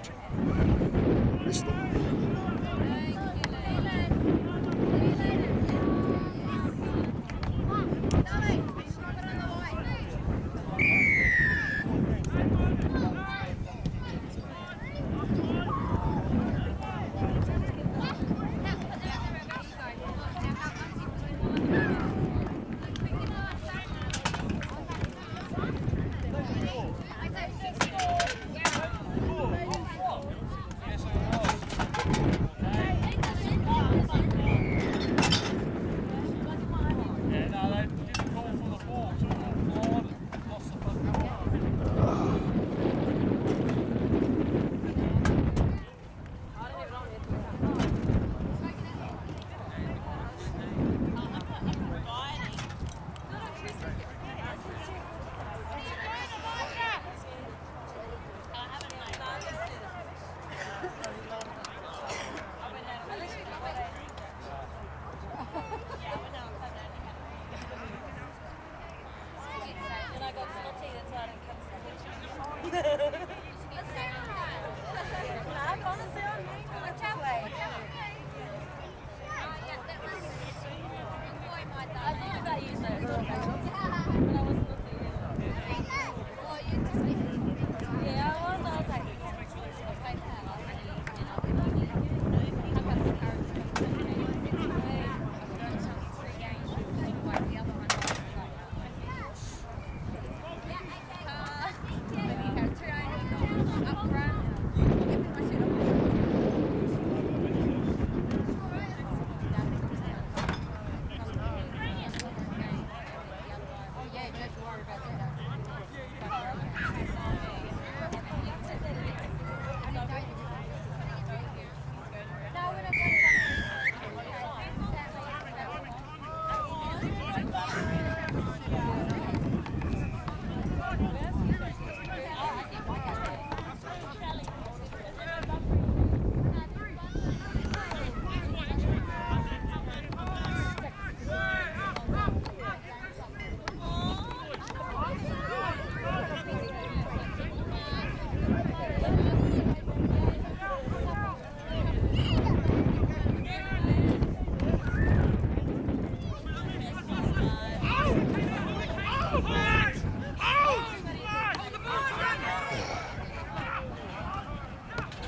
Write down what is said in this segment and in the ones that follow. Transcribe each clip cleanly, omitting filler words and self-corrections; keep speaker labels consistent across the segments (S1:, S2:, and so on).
S1: Shit. Missed it.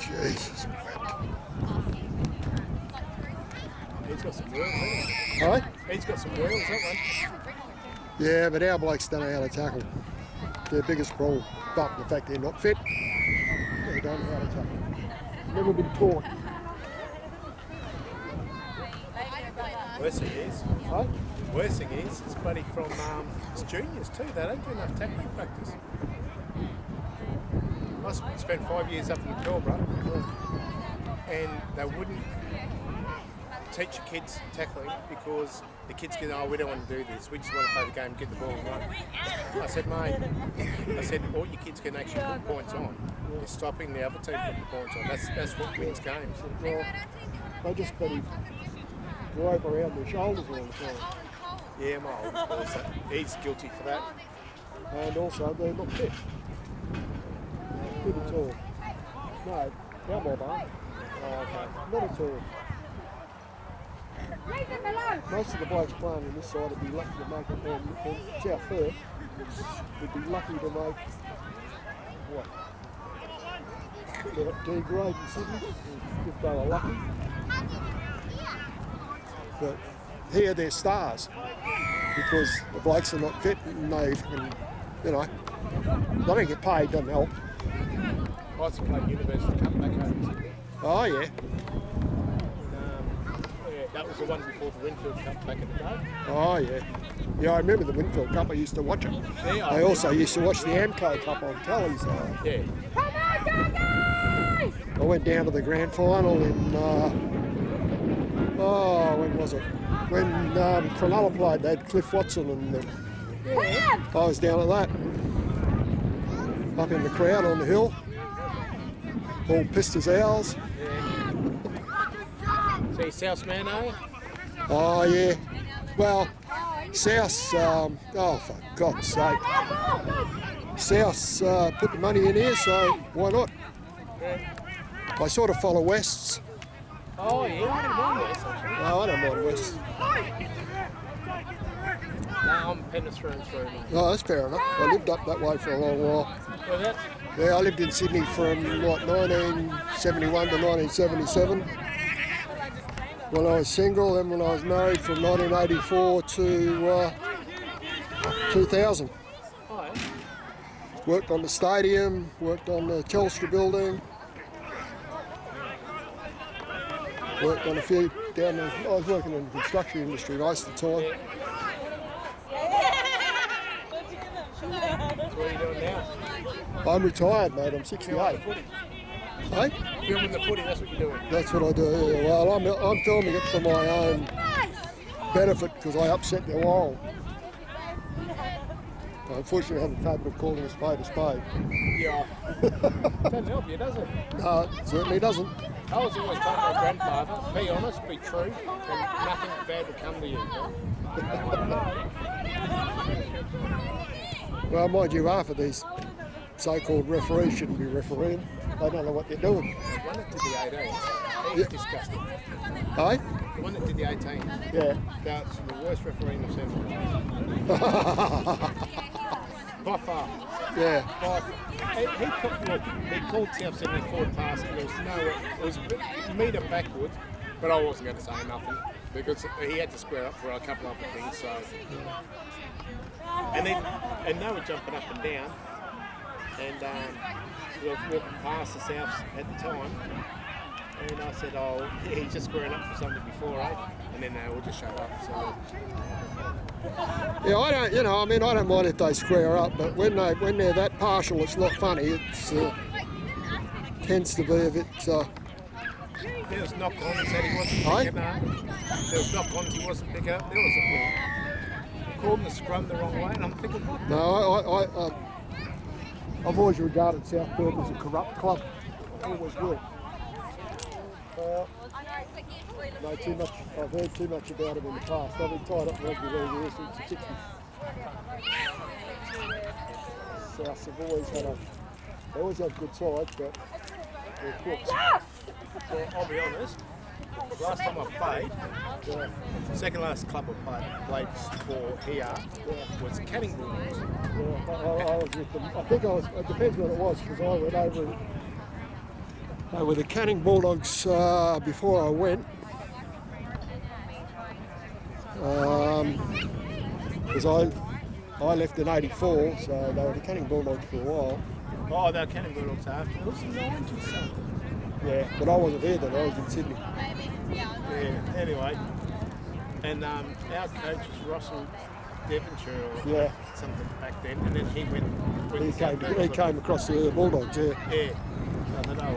S1: Jesus.
S2: He's got some wheels, hasn't he?
S1: Alright?
S2: He's got some wheels, that one.
S1: Yeah, but our blokes don't know how to tackle. Their biggest problem, but the fact they're not fit, they don't know how to tackle. Never been taught.
S2: Worst thing is,
S1: Right?
S2: worst thing is, it's bloody from it's juniors too. They don't do enough tackling practice. I spent 5 years up in Pilbara, and they wouldn't teach your kids tackling because the kids go, oh, we don't want to do this. We just want to play the game, get the ball and run. I said, mate, all your kids can actually put points on. You're stopping the other team putting points on. That's what wins games.
S1: Well, they just bloody grope around their shoulders all the time.
S2: Yeah, my old boss, he's guilty for that.
S1: And also, they're not fit. Fit at all. No, how more, Barn? Oh, okay. Not at all. Most of the blokes playing on this side would be lucky to make it, and South Perth would be lucky to make, what? D grade in Sydney, if they were lucky. But here they're stars because the blokes are not fit and they, you know, they don't get paid, doesn't help.
S2: I used to play University Cup back home in Sydney.
S1: Oh yeah.
S2: That was the one before the Winfield Cup back in the day.
S1: Oh yeah. Yeah, I remember the Winfield Cup. I used to watch it.
S2: Yeah,
S1: I also used to watch the Amco Cup on telly. So
S2: yeah.
S1: I went down to the grand final in, when was it? When Cronulla played, they had Cliff Watson and I was down at that. Up in the crowd on the hill. All pissed as owls.
S2: So you're South's man, are you?
S1: Oh yeah. Well, South's, oh for God's sake. South's put the money in here, so why not? I sort of follow Wests.
S2: Oh yeah, I don't mind West actually.
S1: No, I don't mind Wests.
S2: No, I'm Penrith through and through, mate.
S1: No, that's fair enough. I lived up that way for a long while.
S2: Well, that's
S1: Yeah, I lived in Sydney from, 1971 to 1977. When I was single, then when I was married from 1984 to 2000.
S2: oh, yeah.
S1: Worked on the stadium, worked on the Telstra building. Worked on a few down there. I was working in the construction industry most of the time.
S2: So what are you doing now?
S1: I'm retired, mate. I'm 68. Hey?
S2: Filming the footy, that's what you're doing.
S1: That's what I do. Yeah. Well, I'm filming it for my own benefit because I upset their wall. Unfortunately, I haven't failed with calling a spade.
S2: Yeah. Doesn't help you, does it?
S1: No, it certainly doesn't.
S2: I was always told my grandfather, be honest, be true, and nothing bad will come to you.
S1: Well, mind you, half of these so-called referees shouldn't be refereeing. They don't know what they're doing.
S2: The one that did the 18, he's disgusting.
S1: Hey?
S2: The one that did the 18,
S1: Yeah.
S2: that's the worst referee in the centre. By far.
S1: Yeah.
S2: By far. He called TF70 forward pass and there was it was a metre backwards, but I wasn't going to say nothing because he had to square up for a couple of other things. So, and they were jumping up and down, and we were walking past the Souths at the time, and I said, "Oh, yeah, he's just squaring up for something before, eh?" And then they all just shut up. So.
S1: Yeah, I don't mind if they square up, but when they're that partial, it's not funny. It's tends to be a bit.
S2: There was knock-ons that he wasn't picking up. There was knock-ons he wasn't picking up. There was a called the scrum the wrong way, and I'm thinking, what?
S1: No, I've always regarded South Perth as a corrupt club. Always will. No, too much. I've heard too much about him in the past. I've been tied up in rugby league here since the 60s. Souths have always had good sides, but they're crooks.
S2: Well, I'll be honest. Last time I played, second last club I played for here was Canning Bulldogs.
S1: Yeah, I was with them. I think I was. It depends what it was because I went over with the Canning Bulldogs before I went. Because I left in '84, so they were the Canning Bulldogs for a while.
S2: Oh, they were Canning Bulldogs after. It was the 90s something.
S1: Yeah, but I wasn't there then. I was in Sydney.
S2: Yeah. Anyway, and our coach was Russell Devonshire or something back then, and then he went.
S1: He came across the Bulldogs. Yeah.
S2: Yeah. I don't know.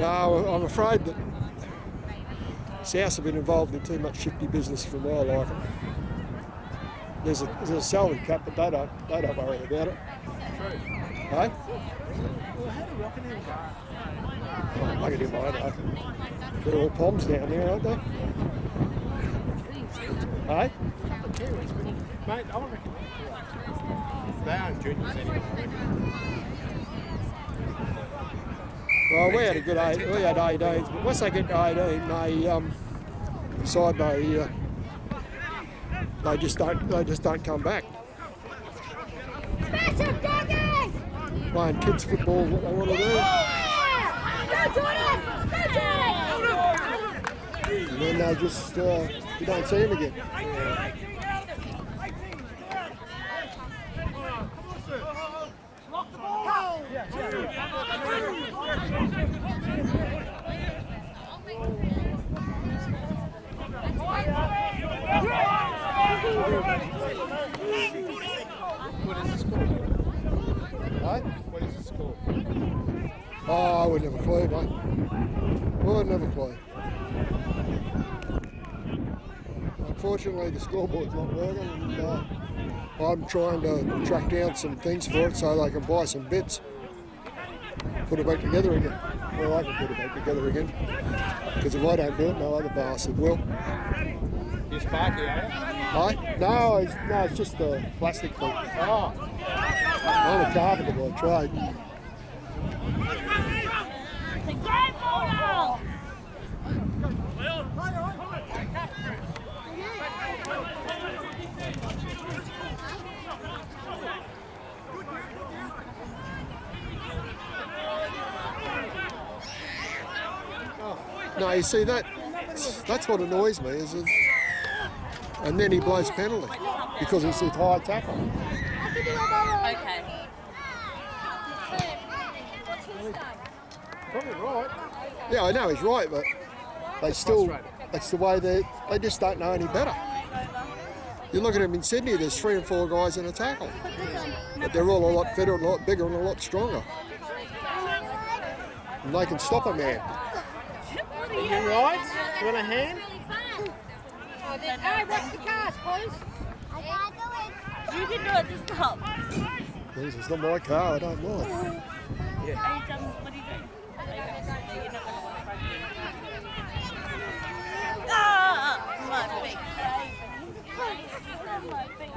S1: No, I'm afraid that Souths have been involved in too much shifty business for my liking. There's a salary cap, but they don't worry about it.
S2: True.
S1: Hey?
S2: Well, how do Rockingham go?
S1: Oh, look at him, I know. They're all Poms down there, aren't they? Hey?
S2: The Kiwis, but mate, I reckon they aren't juniors anyway. I reckon.
S1: Well, we had a good 18. We had 18s, but once they get to 18, they decide they just don't come back. Playing kids football is what they want to do. And then they just you don't see them again.
S2: What is the score?
S1: Hey?
S2: What is the score?
S1: Oh, I wouldn't have a clue, mate. Wouldn't have a clue. Unfortunately, the scoreboard's not working, and I'm trying to track down some things for it so they can buy some bits, put it back together again. Well, I can put it back together again, because if I don't do it, no other bastard will.
S2: You're Sparky, eh?
S1: Hey? No, it's just a plastic thing.
S2: Oh.
S1: I'm a carpenter by trade. No, you see that's what annoys me and then he blows penalty because it's his high tackle.
S3: Okay.
S2: Probably right.
S1: Yeah, I know he's right, but they still, that's the way they just don't know any better. You look at them in Sydney, there's 3 and 4 guys in a tackle. But they're all a lot fitter, a lot bigger and a lot stronger. And they can stop a man.
S2: You right? You want a hand?
S3: Hey, watch the cars, boys. You can do it, just stop.
S1: This is not my car, I don't mind.
S2: Yeah.
S3: Are you done? What are you doing? You're not going to want to front it. Ah! My big my big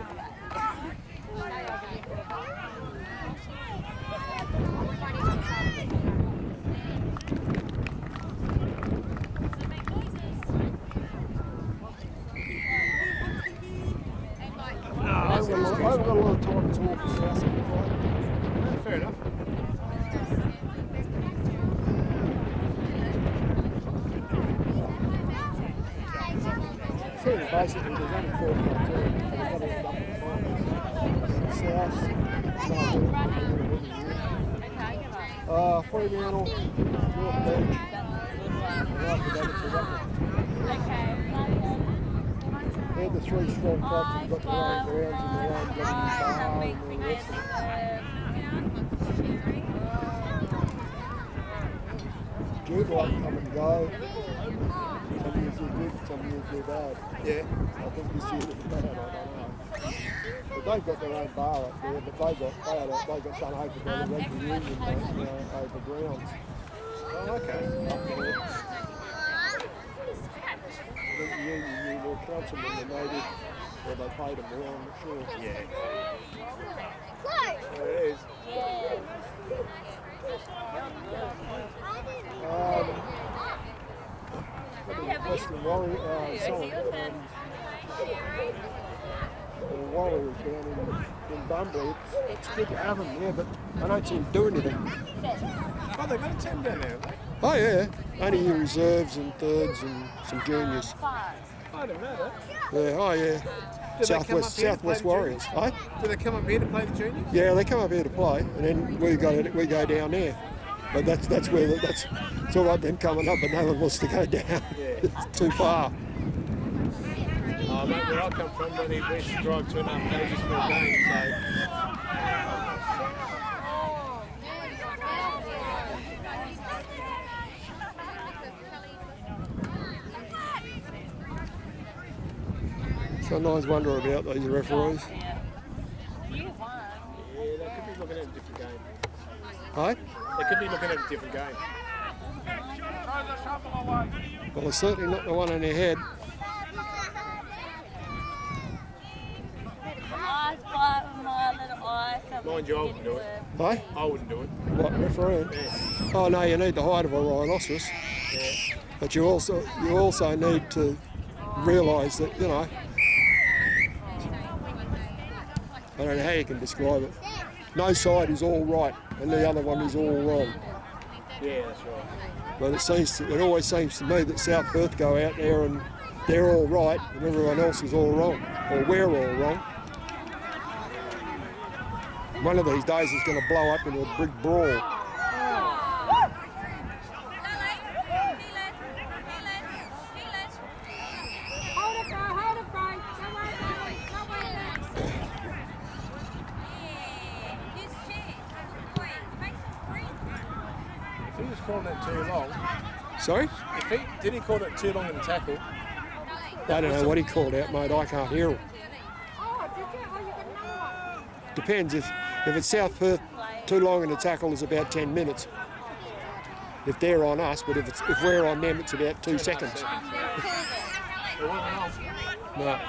S1: I haven't got a lot of time to talk for South.
S2: Fair enough.
S1: Basically, there's only 4 clubs there. South, Fremantle, North Beach, and after that it's a Rugby. They're the 3 strong clubs who've got their own grounds and their own bloody bar and all the rest of it. Jude like come and go. Some years they're good, some years they're bad.
S2: Yeah.
S1: I think this year they're bad, I don't know. But they've got their own bar up there, but they got done over by the rugby union over grounds.
S2: Oh, okay.
S1: Up there. I think the union knew more councilmen than they did, or they paid them well, I'm not sure.
S2: Yeah. There it is.
S1: Western Warriors, Warriors down in Bunbury. It's good to have them there, but I don't see them do anything.
S2: Oh, they've got a team down there, have they?
S1: Oh yeah, only your reserves and thirds and some juniors.
S2: I don't know that.
S1: Yeah, oh yeah. Southwest Warriors. Eh?
S2: Do they come up here to play the juniors?
S1: Yeah, they come up here to play, and then we go down there. But that's where it's all right them coming up, but no one wants to go down.
S2: Yeah.
S1: It's too far.
S2: Oh, mate, where I come from, we used to drive 2.5 pages for a game,
S1: So. Sometimes wonder about these referees.
S3: Yeah, you won.
S2: Yeah, they could be looking at a different game.
S1: Hey?
S2: They could be looking at a different game.
S1: Well, it's certainly not the one in their head.
S3: Eyes bright with my little eyes.
S2: Mind you, I wouldn't do it.
S1: Hey?
S2: I wouldn't do it.
S1: What, refereeing?
S2: Yeah.
S1: Oh no, you need the height of a rhinoceros.
S2: Yeah.
S1: But you also need to realise that, you know, I don't know how you can describe it. No side is all right and the other one is all wrong.
S2: Yeah, that's right.
S1: But it always seems to me that South Perth go out there and they're all right and everyone else is all wrong, or we're all wrong. One of these days it's going to blow up into a big brawl.
S2: He was calling it too long.
S1: Sorry?
S2: Did he call it too long in the tackle?
S1: I don't know what he called out, mate. I can't hear him. Depends. If it's South Perth, too long in the tackle is about 10 minutes. If they're on us, but if we're on them, it's about 2 seconds. No.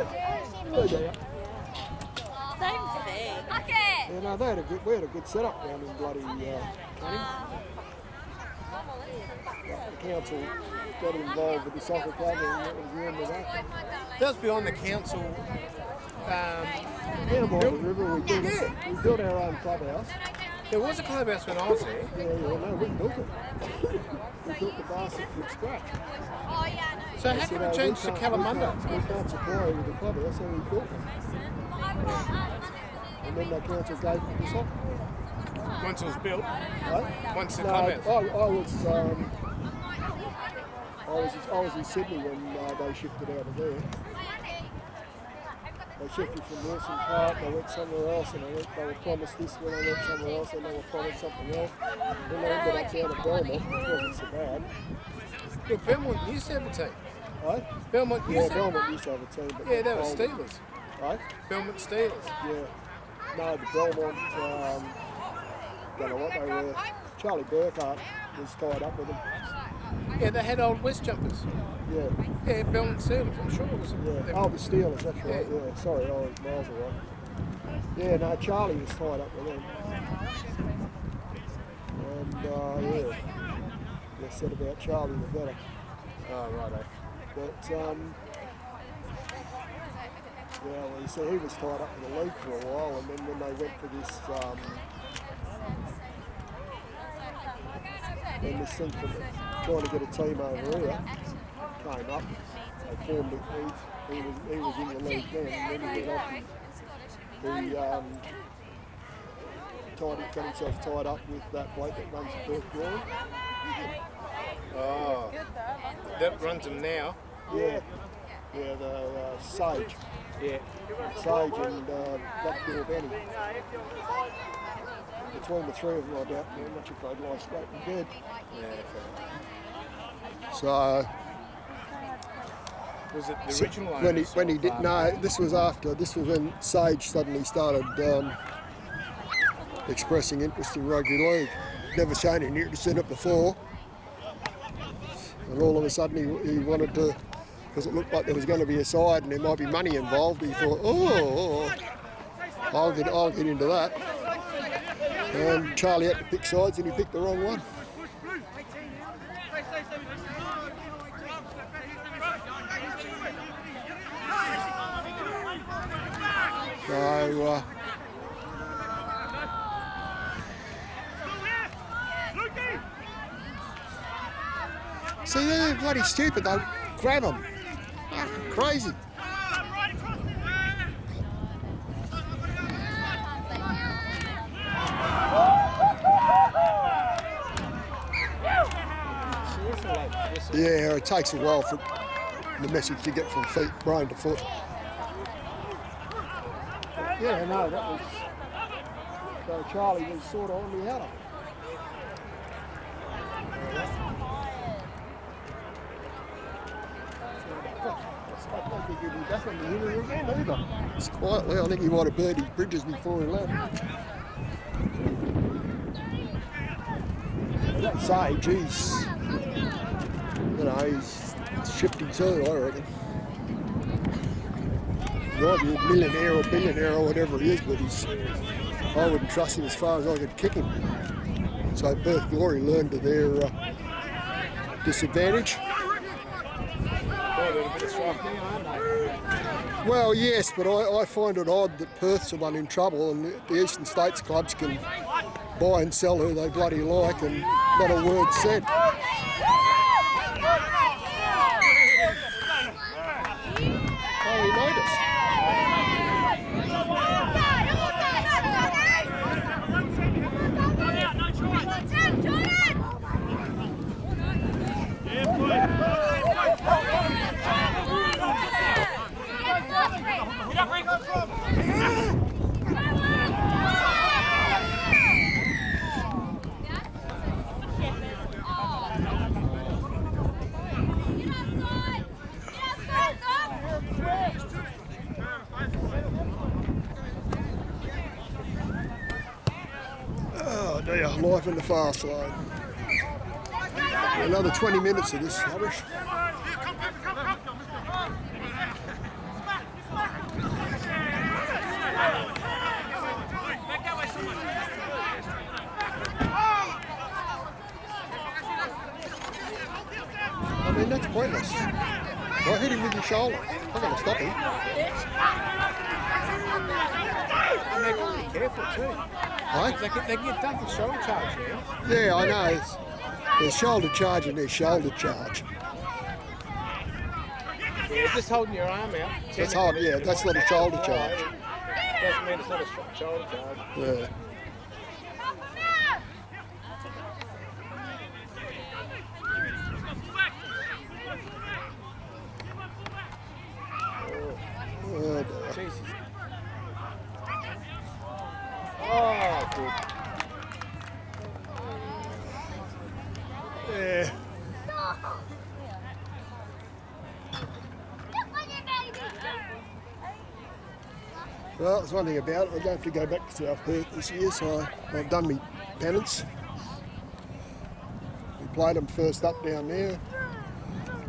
S3: Same thing.
S1: Yeah, no, we had a good setup down in bloody Canning. The council got involved with the soccer club and that was the end of that.
S2: That was beyond the council.
S1: Down by the river, we built our own clubhouse.
S2: There was a clubhouse when I was there.
S1: Yeah, no, we built it. We built the basket from scratch.
S2: So how come it changed to Kalamunda?
S1: We can't supply with the clubhouse, so we built it. And then the council gave it to the soccer.
S2: Once it was built?
S1: Right?
S2: Once the
S1: No,
S2: clubhouse?
S1: I was in Sydney when they shifted out of there. They shifted from Wilson Park, they went somewhere else, and they were promised this when they went somewhere else, and they were promised something else. Then they ended up down at Belmont, which wasn't so bad.
S2: Look, Belmont used to have a team.
S1: Right?
S2: Belmont used to
S1: Belmont used to have a team. But
S2: Yeah, they were Steelers.
S1: Right?
S2: Belmont Steelers.
S1: Yeah. No, the Belmont, don't know what they were. Charlie Burkhart was tied up with them.
S2: Yeah, they had old West jumpers.
S1: Yeah.
S2: Yeah, Belmont Steelers, I'm sure it was.
S1: Yeah. Oh, the Steelers, that's right. Yeah. Sorry, I was miles away. Yeah, no, Charlie was tied up with them. And, yeah. They said about Charlie the better.
S2: Oh, righto.
S1: But, yeah, well, you see, he was tied up in the league for a while, and then when they went for this, when this thing for trying to get a team over here came up, they formed it. He was in the league then, and then he went off and got himself tied up with that bloke that runs the Perth Glory.
S2: Oh, that runs them now.
S1: Yeah, yeah, the Sage.
S2: Yeah.
S1: Sage and Blackbill Benny. Between the three of them, I doubt very much if they'd lie straight in bed.
S2: Yeah,
S1: So
S2: was it the original
S1: when he did this was when Sage suddenly started expressing interest in rugby league. Never shown any interest in it before, and all of a sudden he wanted to, because it looked like there was going to be a side and there might be money involved. He thought, I'll get into that. And Charlie had to pick sides and he picked the wrong one. So, see, they're bloody stupid. They grab them. Crazy. Yeah, it takes a while for the message to get from brain to foot. Yeah, no, that was. So Charlie was sort of on the outer. I don't think he'd be back on the hill again either. It's quietly, I think he might have burned his bridges before he left. That Sage, he's shifty too, I reckon. He might be a millionaire or billionaire or whatever he is, but I wouldn't trust him as far as I could kick him. So Perth Glory learned to their disadvantage. Well, yes, but I find it odd that Perth's the one in trouble and the Eastern States clubs can buy and sell who they bloody like and not a word said. Oh, he noticed. Oh dear, life in the fast lane. Another 20 minutes of this rubbish. shoulder. I'm going to stop him.
S2: And they've got to be careful too.
S1: Right?
S2: They can get done for shoulder charge now.
S1: Yeah, I know. There's shoulder charge and there's shoulder charge.
S2: Yeah, just holding your arm out.
S1: That's hard, yeah, that's not a shoulder charge.
S2: Doesn't mean it's not a shoulder charge.
S1: Yeah. Oh,
S2: Jesus. Oh, good.
S1: yeah. Well, there's one thing about it. I don't have to go back to South Perth this year, so I've done my penance. We played them first up down there.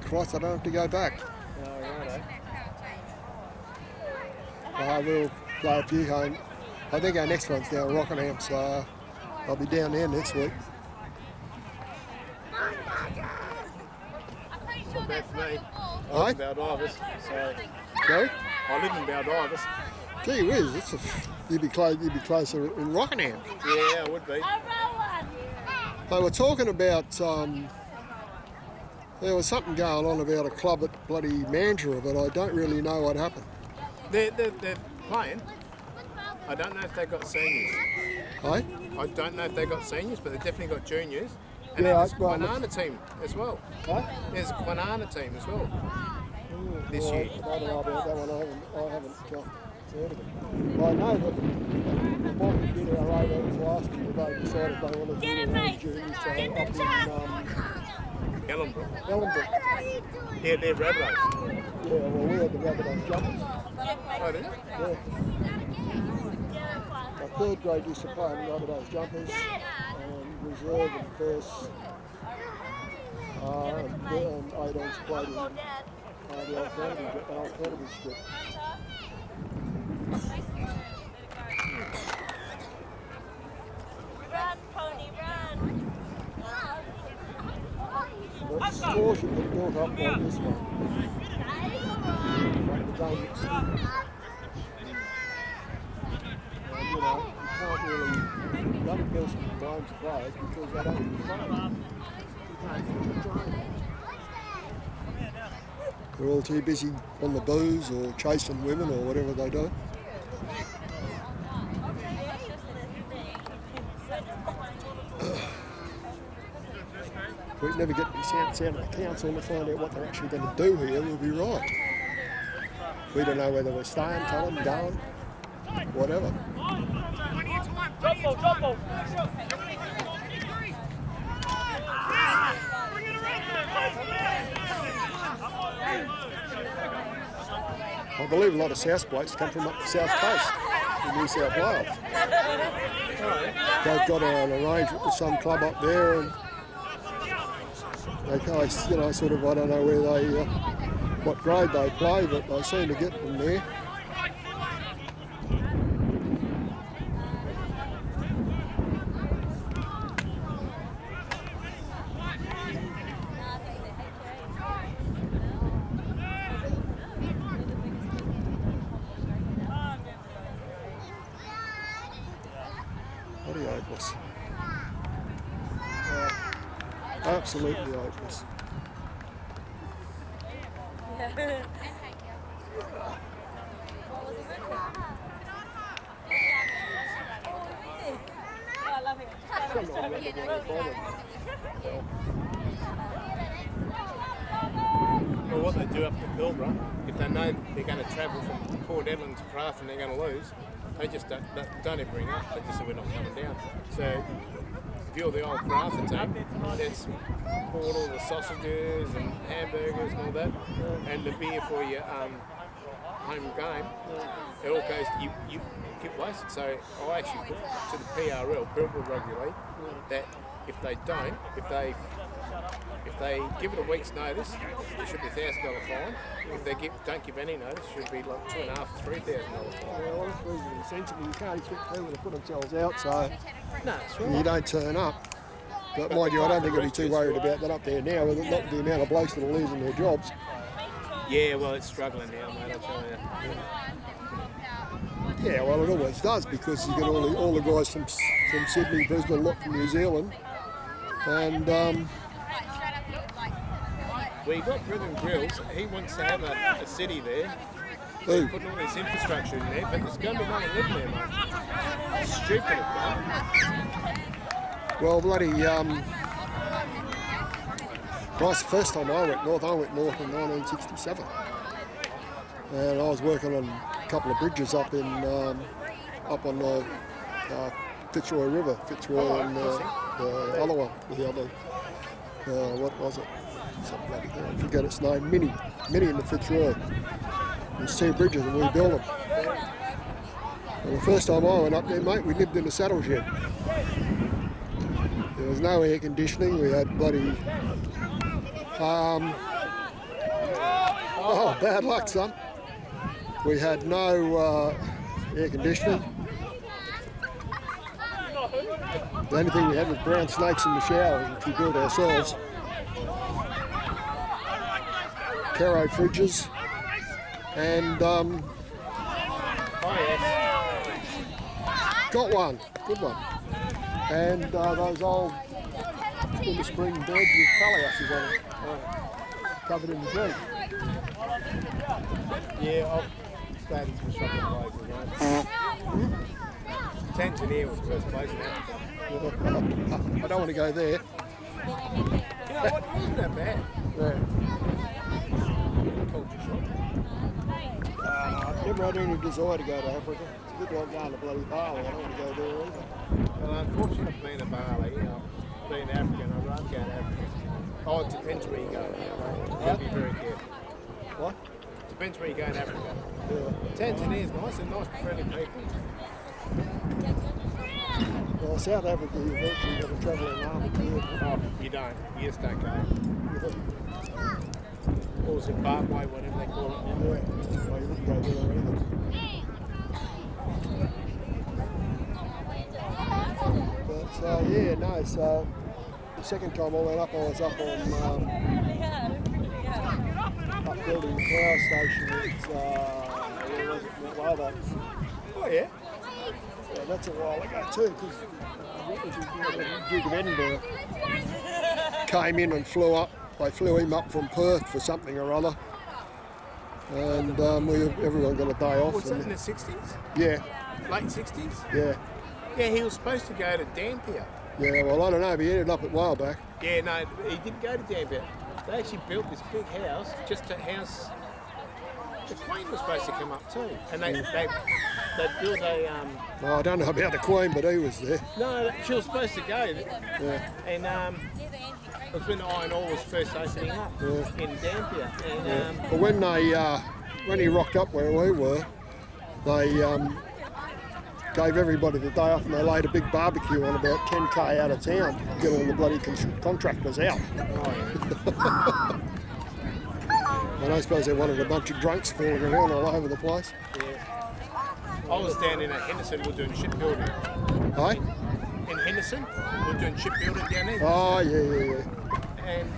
S1: Christ, I don't have to go back.
S2: Oh, righto.
S1: I will play a few home. I think our next one's down Rockingham, so I'll be down there next week.
S2: Not bad for me. I
S1: Aye?
S2: live in Baldivers, so
S1: Sorry?
S2: I live in Baldivers.
S1: Gee whiz, you'd be closer in Rockingham.
S2: Yeah, I would be.
S1: They were talking about, there was something going on about a club at bloody Mandurah, but I don't really know what happened.
S2: They're playing. I don't know if they got seniors.
S1: Hey?
S2: I don't know if they got seniors, but they definitely got juniors. And
S1: Yeah,
S2: there's a
S1: well,
S2: Kwinana team as well.
S1: Hey?
S2: There's a Kwinana team as well this year.
S1: I don't know about that one, I haven't heard of it. I know that the Mob did our A-levels last year, they decided they wanted to do their own juniors, so up in
S2: Ellenbrook.
S1: Ellenbrook.
S2: Yeah, they're Rabbitohs.
S1: Yeah, well, we had the Rabbitohs jumpers.
S2: Oh, did you?
S1: Yeah. My third grade used to play in Rabbitohs jumpers, and reserve and first, and 18s played in the alternative strip.
S3: Run, pony, run.
S1: But scores have been built up like this one. Like the game at and, you can't really don't build some games of players because they don't play. They're all too busy on the booze or chasing women or whatever they do. If we can never get this out of the council to find out what they're actually going to do here, we'll be right. We don't know whether we're staying, coming, going, whatever. I believe a lot of South blokes come from up the South Coast in New South Wales. They've got an arrangement with some club up there, and they, sort of, I don't know where they, what grade they play, but they seem to get them there. Bloody hopeless. Absolutely hopeless.
S2: Well, what they do up to Pilbara, if they know they're going to travel from Port Edmonds to Perth and they're going to lose, they just don't ever ring up. They just say we're not coming down. So if you're the old Crafter team, let's bought all the sausages and hamburgers and all that, and the beer for your home game. It all goes to you get wasted. So I actually put to the PRL, Pilbara Rugby League, that if they don't, if they give it a week's notice, there should be $1,000 fine. If they don't give any notice, it should be like $2,500 to $3,000 fine.
S1: Well, that's reasonably sensible. You can't expect people to put themselves out, so
S2: No, that's right.
S1: you don't turn up. But mind you, I don't think I'll be too worried about that up there now, with not the amount of blokes that are losing their jobs.
S2: Yeah, well, it's struggling now, mate, I'll tell you.
S1: Yeah, well, it always does because you get all the guys from Sydney, Brisbane, a lot from New Zealand, and
S2: Well, you got Brendan Grills. He wants to have a city there.
S1: who?
S2: Putting all this infrastructure in there, but there's going to be no one living there, mate. It's stupid, mate.
S1: Well, bloody, Christ, the first time I went north in 1967. And I was working on a couple of bridges up on the Fitzroy River, and the other one, what was it? Something like that. I forget its name, Minnie in the Fitzroy. There's 2 bridges and we built them. And the first time I went up there, mate, we lived in a saddle shed. There was no air conditioning. We had bloody... bad luck, son. We had no air conditioning. The only thing we had was brown snakes in the showers, which we built ourselves. Caro fridges. And got one, good one. And those old in the spring beds with colourhouses on it, covered in the tree.
S2: Yeah, I've started some shopping places, mate. Tanzania was the first place now.
S1: I don't want to go there.
S2: You know what, it wasn't that bad.
S1: Yeah.
S2: Culture shock.
S1: I've never had any desire to go to Africa. It's a bit like going to bloody Bali. I don't want to go there either.
S2: Well, unfortunately, I've been to Bali, being African, I'd rather go to Africa. Oh, it depends where you go. You'll be very careful.
S1: What?
S2: Depends where you go in Africa.
S1: Yeah.
S2: Tanzania's nice and nice, friendly people.
S1: Well, South Africa, you've virtually got to travel in army too.
S2: Oh, you don't. You just don't go. Or Zimbabwe, whatever they call it.
S1: Yeah. Well, you wouldn't go there either. But yeah, no. So the second time I went up, I was up on up building the power station. It's where was it? Mount
S2: Oh, yeah?
S1: Yeah, that's a while ago too, because the Duke of Edinburgh came in and flew up. They flew him up from Perth for something or other, and everyone got a day off.
S2: Was that in the 60s?
S1: Yeah.
S2: Late 60s?
S1: Yeah.
S2: Yeah, he was supposed to go to Dampier.
S1: Yeah, well, I don't know, but he ended up at Whaleback.
S2: Yeah, no, he didn't go to Dampier. They actually built this big house just to house... The Queen was supposed to come up too, and they built a...
S1: Well, I don't know about the Queen, but he was there.
S2: No, she was supposed to go.
S1: Yeah.
S2: And it was when iron ore was first opening up in Dampier. And,
S1: But when he rocked up where we were, they gave everybody the day off and they laid a big barbecue on about 10k out of town to get all the bloody contractors out. And I suppose they wanted a bunch of drunks falling around all over the place.
S2: Yeah. I was down in Henderson, we were doing shipbuilding.
S1: Hey?
S2: In Henderson, we were doing shipbuilding down there.
S1: Oh, yeah.
S2: And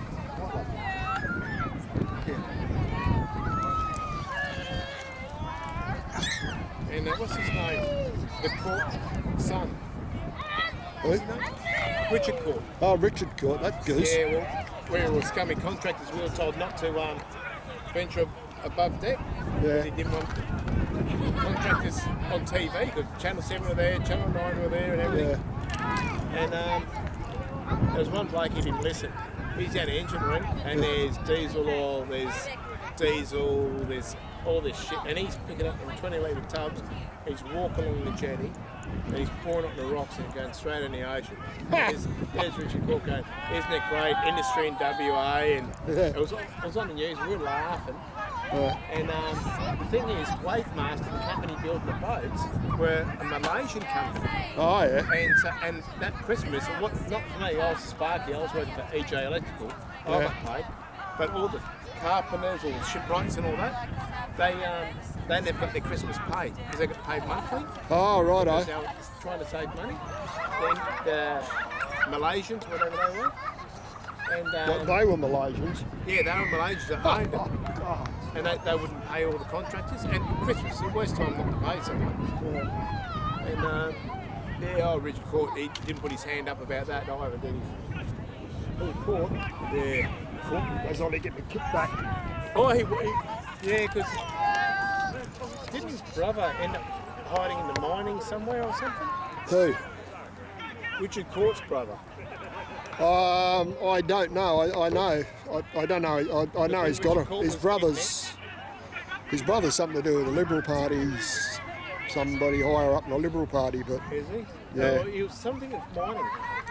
S2: and what's his name? The Court son.
S1: Who?
S2: Richard Court.
S1: Oh, Richard Court, that goose.
S2: Yeah, well, we were scummy contractors. We were told not to venture above deck.
S1: Yeah.
S2: He didn't want contractors on TV because Channel 7 were there, Channel 9 were there, and everything.
S1: Yeah.
S2: And there was one bloke, he didn't listen. He's down the engine room, and there's diesel oil, there's all this shit, and he's picking up in 20-litre tubs. He's walking along the jetty, and he's pouring up the rocks and going straight in the ocean. There's Richard Court going, isn't it great, industry in WA, and it was on the news, we were laughing. And the thing is, Wavemaster, the company building the boats, were a Malaysian company.
S1: Oh, yeah.
S2: And that Christmas, not for me, I was Sparky, I was working for EJ Electrical, I got paid, but all the carpenters, all the shipwrights and all that, they never got their Christmas paid because they got paid monthly.
S1: Oh, righto.
S2: Because they were trying to save money. Then the Malaysians, whatever they were. And
S1: They were Malaysians.
S2: yeah, they were Malaysians that owned it.
S1: Oh, God.
S2: and they wouldn't pay all the contractors. And Christmas, the worst time not to pay someone.
S1: Yeah.
S2: And Richard Court, he didn't put his hand up about that either, did he?
S1: He caught.
S2: Yeah.
S1: Caught. Goes on to get the kick back.
S2: Oh, yeah, because didn't his brother end up hiding in the mining somewhere or something?
S1: Who?
S2: Richard Court's brother.
S1: I don't know. I know. I don't know. I know he's got his brother's. His brother's something to do with the Liberal Party. He's somebody higher up in the Liberal Party, but
S2: Is he?
S1: Yeah.
S2: No, he was something of mining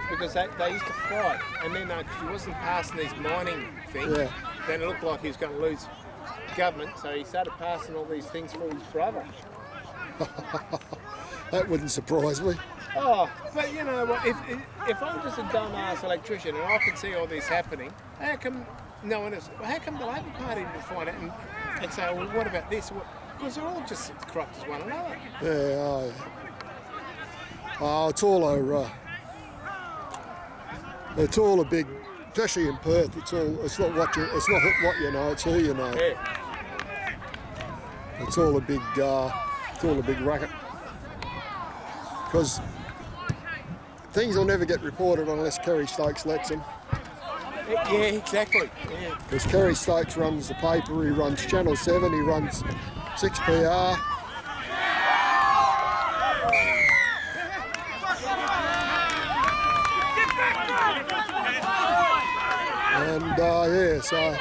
S2: because they used to fight, and then because he wasn't passing these mining things,
S1: Yeah.
S2: then it looked like he was going to lose government, so he started passing all these things for his brother.
S1: that wouldn't surprise me.
S2: Oh, but you know what? If I'm just a dumbass electrician and I can see all this happening, how come no one else? How come the Labor Party didn't find it and say, well, what about this? Because they're all just corrupt as one another.
S1: Yeah. It's all it's all a big, especially in Perth. It's not what you know. It's who you know.
S2: Yeah.
S1: It's all a big racket. Because things will never get reported unless Kerry Stokes lets them.
S2: Yeah, exactly. Yeah.
S1: Because Kerry Stokes runs the paper, he runs Channel 7, he runs 6PR. And so...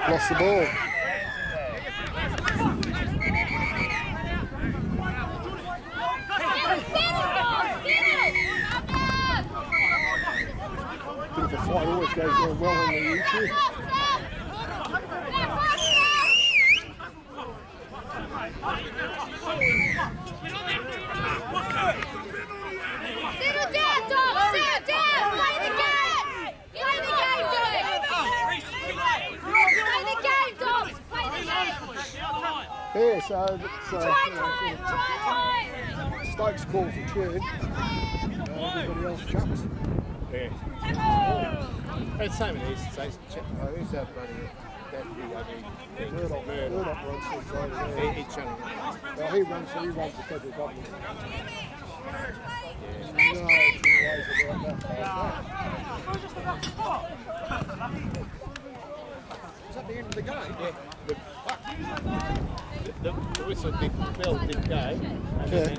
S1: Lost the ball. Bit of a fight always goes down well on the YouTube.
S3: Settle down, dog! Settle down! Play the game! Play the game, dogs! Play the game, dogs! Play the game!
S1: Yeah, so it's,
S3: Try time!
S1: Stokes calls a turn. Everybody else jumps.
S2: Yeah. It's the same in East States. Who's that bloody that big ugly thing?
S1: Murdoch runs things over there.
S2: He's channel.
S1: Well, he runs the federal government. Is that the end of the game?
S2: Yeah. The whistle did, the bell did go. And then